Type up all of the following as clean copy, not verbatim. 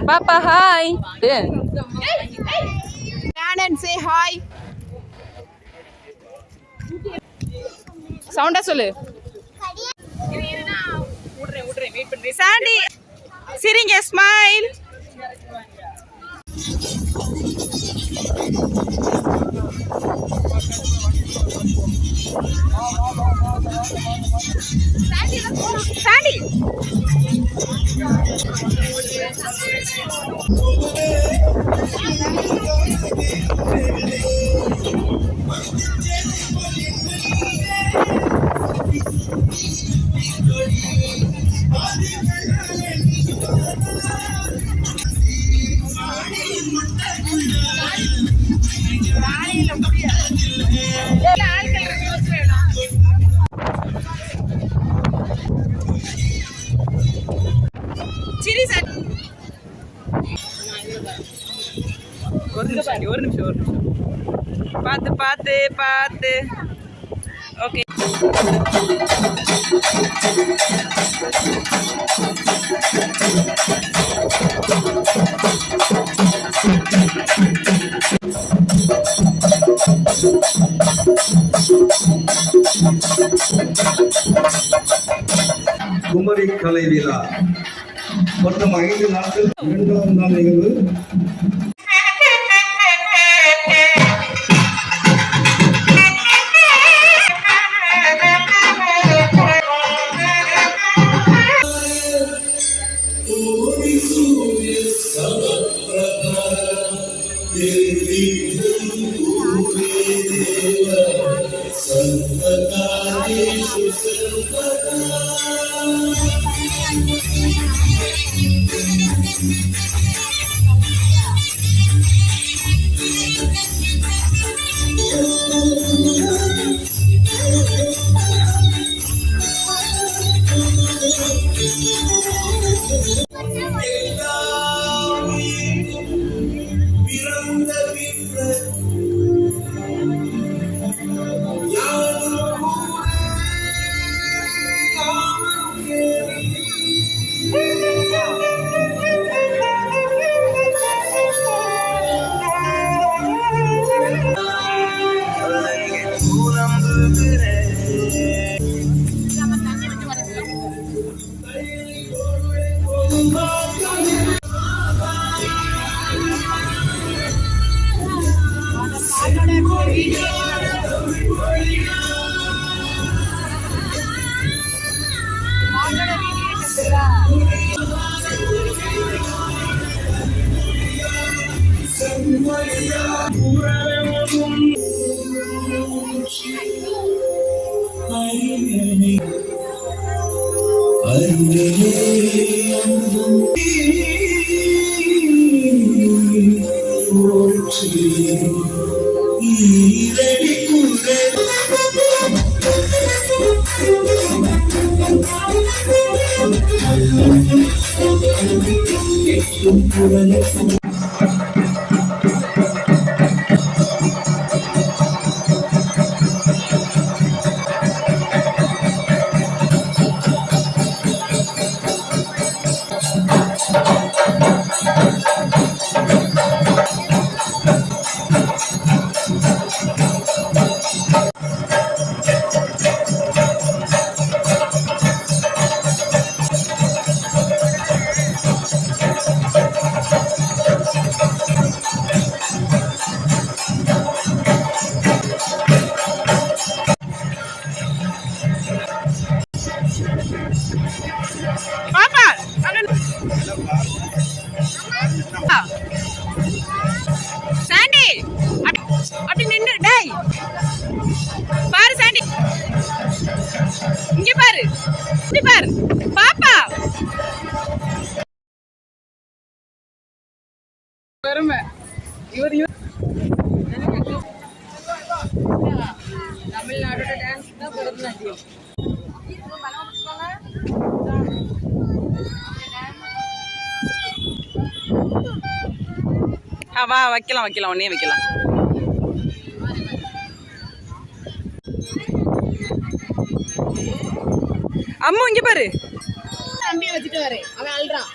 Papa, hi. Stand and say hi. Sound சொல்லு. Wait பண்றேன். சாண்டி சிரிங்க, ஸ்மைல். சாண்டி ஒரு நிமிஷம் பார்த்து ஓகே. குமரி கலை விழா மொத்தம் 5 நாட்கள். 2ஆம் நாள் நிகழ்வு வா வைக்கலாம் ஒன்னே வைக்கலாம். அம்மா இங்க பாரு. தம்பி வச்சிட்டு வரேன், அவன் அல்றான்.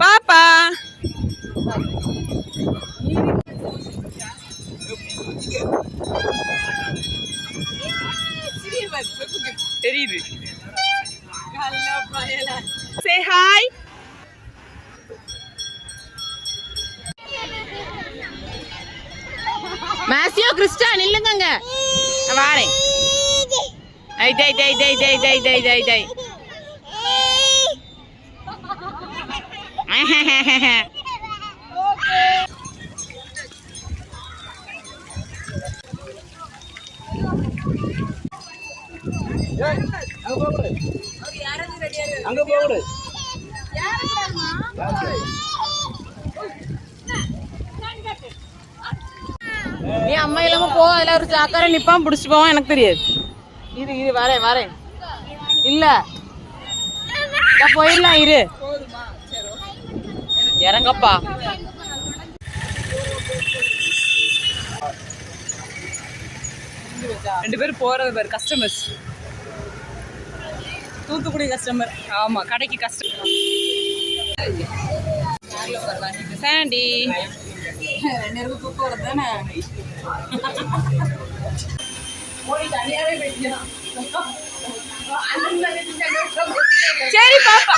பாப்பா தெரியுது. Say hi. மேசியோ கிறிஸ்டா நில்லுங்க. வாரேன். ஐ டை டை டை டை டை டை டை டை. அங்க போடு. நீ அம்மா இல்லாம போ, அதுல ஒரு சாக்கார நிப்பான் புடிச்சிட்டு போவான், எனக்கு தெரியாது. இரு வரேன் வரேன். இல்ல போயிடலாம், இரு இறங்கப்பா. ரெண்டு பேரும் போறது பாரு, கஸ்டமர்ஸ். தூத்துக்குடி கஸ்டமர். ஆமா, கடைக்கு கஸ்டமர். சாண்டி தூக்கம் வருது தானே. சரி பாப்பா.